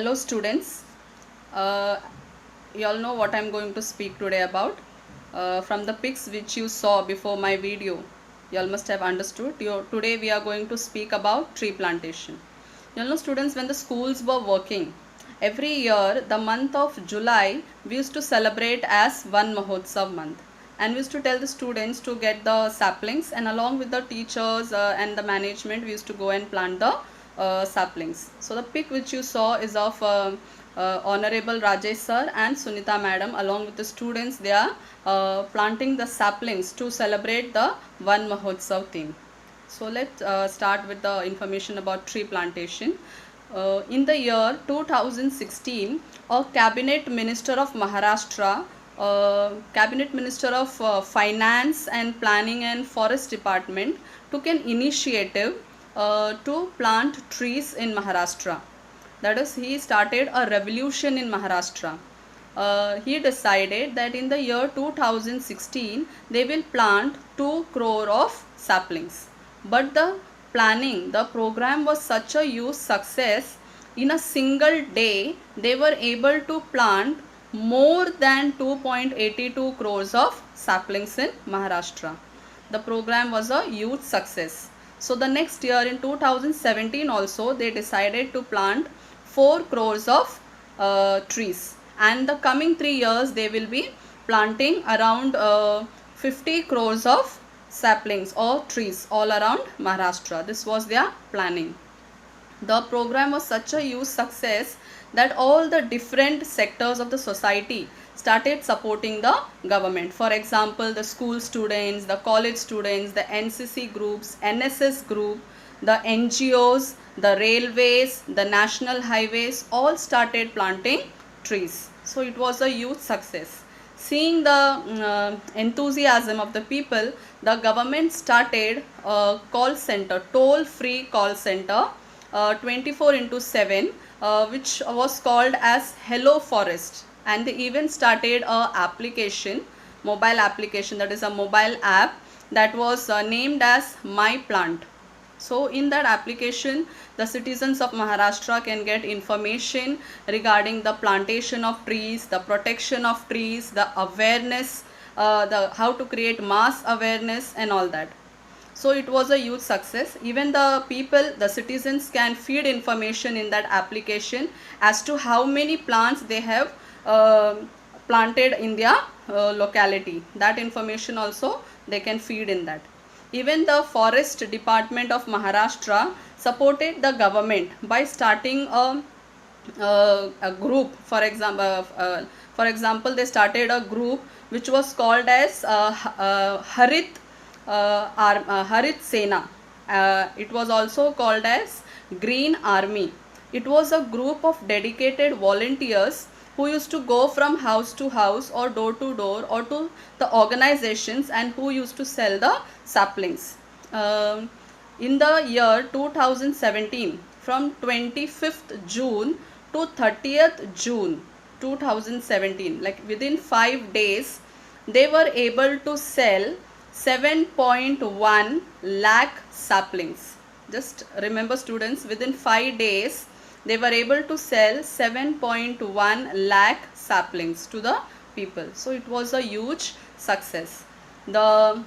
Hello students, uh, you all know what I am going to speak today about. From the pics which you saw before my video, you all must have understood. Today we are going to speak about tree plantation. You all know students, when the schools were working, every year the month of July we used to celebrate as Van Mahotsav month, and we used to tell the students to get the saplings, and along with the teachers and the management we used to go and plant the saplings. So the pic which you saw is of Honorable Rajesh sir and Sunita madam. Along with the students, they are planting the saplings to celebrate the Van Mahotsav theme. So let's start with the information about tree plantation. In the year 2016, a cabinet minister of Maharashtra, cabinet minister of finance and planning and forest department took an initiative to plant trees in Maharashtra. That is, he started a revolution in Maharashtra. He decided that in the year 2016 they will plant 2 crore of saplings. But the program was such a huge success. In a single day they were able to plant more than 2.82 crores of saplings in Maharashtra. The program was a huge success. So the next year in 2017 also they decided to plant 4 crores of trees, and the coming 3 years they will be planting around 50 crores of saplings or trees all around Maharashtra. This was their planning. The program was such a huge success that all the different sectors of the society started supporting the government. For example, the school students, the college students, the NCC groups, NSS group, the NGOs, the railways, the national highways all started planting trees. So it was a huge success. Seeing the enthusiasm of the people, the government started a call center, toll-free call center, 24 into 7, which was called as Hello Forest, and they even started a application, mobile application, that is a mobile app that was named as My Plant. So in that application, the citizens of Maharashtra can get information regarding the plantation of trees, the protection of trees, the awareness, the how to create mass awareness and all that. So it was a huge success. Even the people, the citizens can feed information in that application as to how many plants they have planted in their locality. That information also they can feed in that. Even the forest department of Maharashtra supported the government by starting a group. For example, they started a group which was called as Harit Sena. It was also called as Green Army. It was a group of dedicated volunteers who used to go from house to house or door to door or to the organizations, and who used to sell the saplings. In the year 2017, from 25th June to 30th June 2017, like within 5 days, they were able to sell 7.1 lakh saplings. Just remember students, within 5 days they were able to sell 7.1 lakh saplings to the people. So it was a huge success. The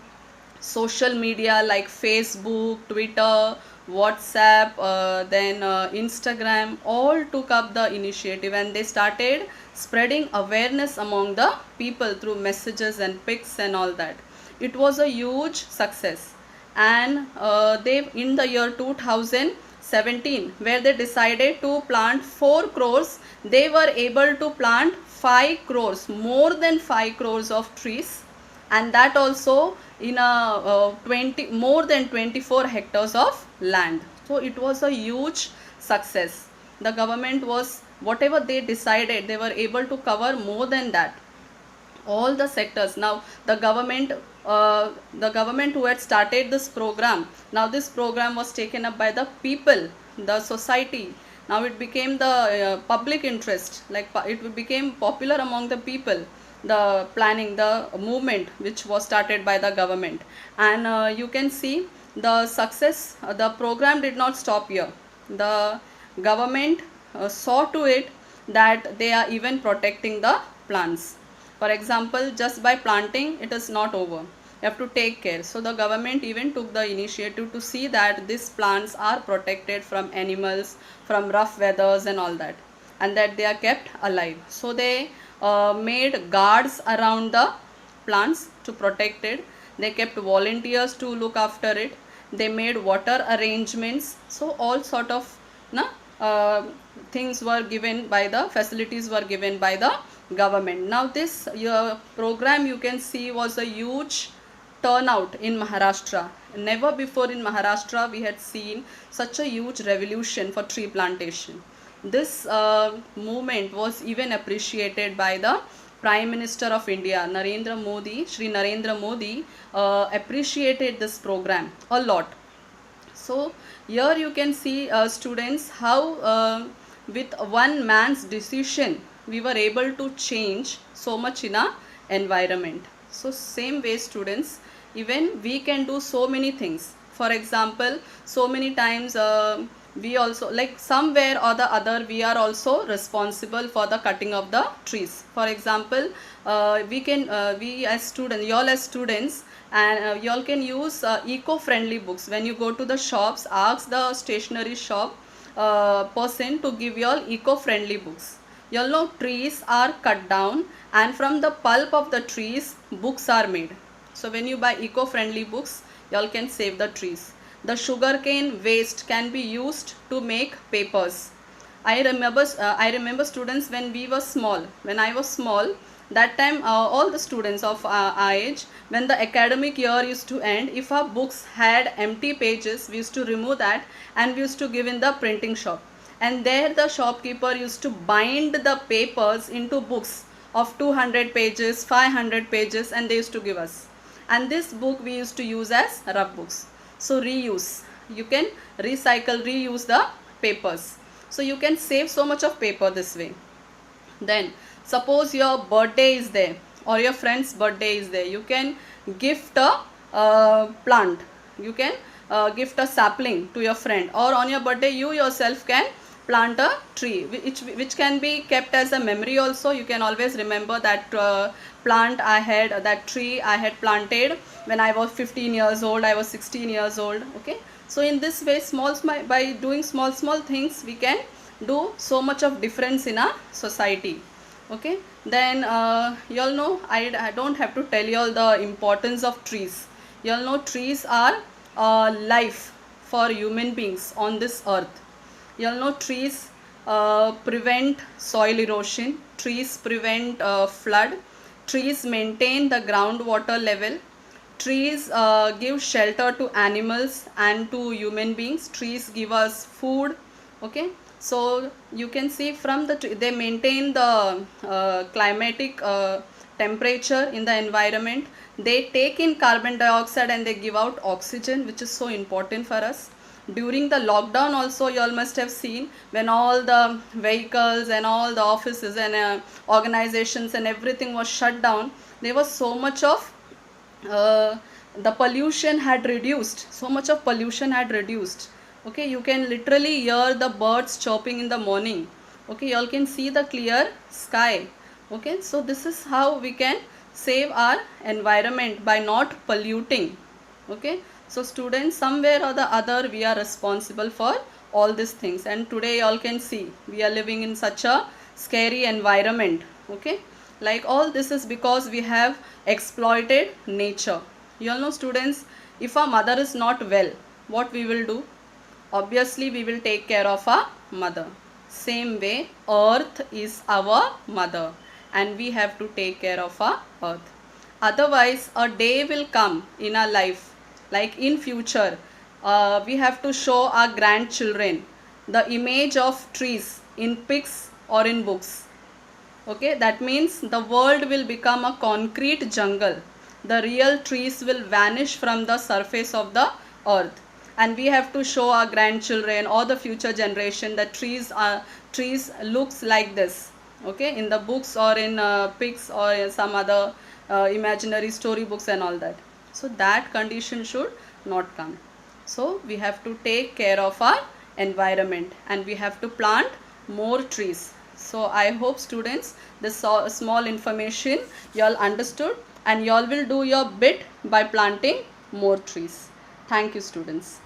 social media like Facebook, Twitter, WhatsApp, then Instagram all took up the initiative, and they started spreading awareness among the people through messages and pics and all that. It was a huge success. And they, in the year 2017, where they decided to plant 4 crores, they were able to plant 5 crores, more than 5 crores of trees, and that also in a more than 24 hectares of land. So it was a huge success. The government was, whatever they decided, they were able to cover more than that, all the sectors. Now the government who had started this program, now this program was taken up by the people, the society. Now it became the public interest, like it became popular among the people, the planning, the movement which was started by the government. And you can see the success. The program did not stop here. The government saw to it that they are even protecting the plants. For example, just by planting it is not over, you have to take care. So the government even took the initiative to see that these plants are protected from animals, from rough weathers and all that, and that they are kept alive. So they made guards around the plants to protect it. They kept volunteers to look after it. They made water arrangements. So all sort of uh, things were given by the facilities were given by the government. Now this your program, you can see, was a huge turnout in Maharashtra. Never before in Maharashtra we had seen such a huge revolution for tree plantation. This movement was even appreciated by the Prime Minister of India, Narendra Modi. Shri Narendra Modi appreciated this program a lot. So here you can see, students, how with one man's decision we were able to change so much in our environment. So same way, students, even we can do so many things. For example, so many times we also, like somewhere or the other, we are also responsible for the cutting of the trees. For example, we as students, y'all as students, and y'all can use eco-friendly books. When you go to the shops, ask the stationery shop person to give y'all eco-friendly books. Y'all know trees are cut down, and from the pulp of the trees books are made. So when you buy eco-friendly books, y'all can save the trees. The sugarcane waste can be used to make papers. I remember students, when we were small, when I was small, that time all the students of our age, when the academic year used to end, if our books had empty pages, we used to remove that and we used to give in the printing shop. And there the shopkeeper used to bind the papers into books of 200 pages, 500 pages, and they used to give us. And this book we used to use as rough books. So reuse, you can recycle, reuse the papers. So you can save so much of paper this way. Then suppose your birthday is there or your friend's birthday is there, you can gift a plant, you can gift a sapling to your friend, or on your birthday you yourself can plant a tree which can be kept as a memory also. You can always remember that that tree I had planted when I was 15 years old, I was 16 years old. Okay, so in this way, by doing small things, we can do so much of difference in our society. Okay, then you all know, I don't have to tell you all the importance of trees. You all know trees are life for human beings on this earth. You all know trees prevent soil erosion, trees prevent flood, trees maintain the groundwater level, trees give shelter to animals and to human beings, trees give us food. Okay, so you can see from the tree, they maintain the climatic temperature in the environment. They take in carbon dioxide and they give out oxygen, which is so important for us. During the lockdown also, you all must have seen, when all the vehicles and all the offices and organizations and everything was shut down, there was so much of the pollution had reduced, so much of pollution had reduced. Okay, you can literally hear the birds chirping in the morning. Okay, you all can see the clear sky. Okay, so this is how we can save our environment, by not polluting. Okay, so students, somewhere or the other, we are responsible for all these things, and today you all can see we are living in such a scary environment. Okay, like all this is because we have exploited nature. You all know, students, if our mother is not well, what we will do? Obviously we will take care of our mother. Same way, earth is our mother and we have to take care of our earth. Otherwise a day will come in our life, like in future, we have to show our grandchildren the image of trees in pics or in books. Okay, that means the world will become a concrete jungle. The real trees will vanish from the surface of the earth, and we have to show our grandchildren or the future generation that trees looks like this. Okay, in the books or in pics or in some other imaginary story books and all that. So that condition should not come. So we have to take care of our environment and we have to plant more trees. So I hope students this small information you all understood, and you all will do your bit by planting more trees. Thank you students.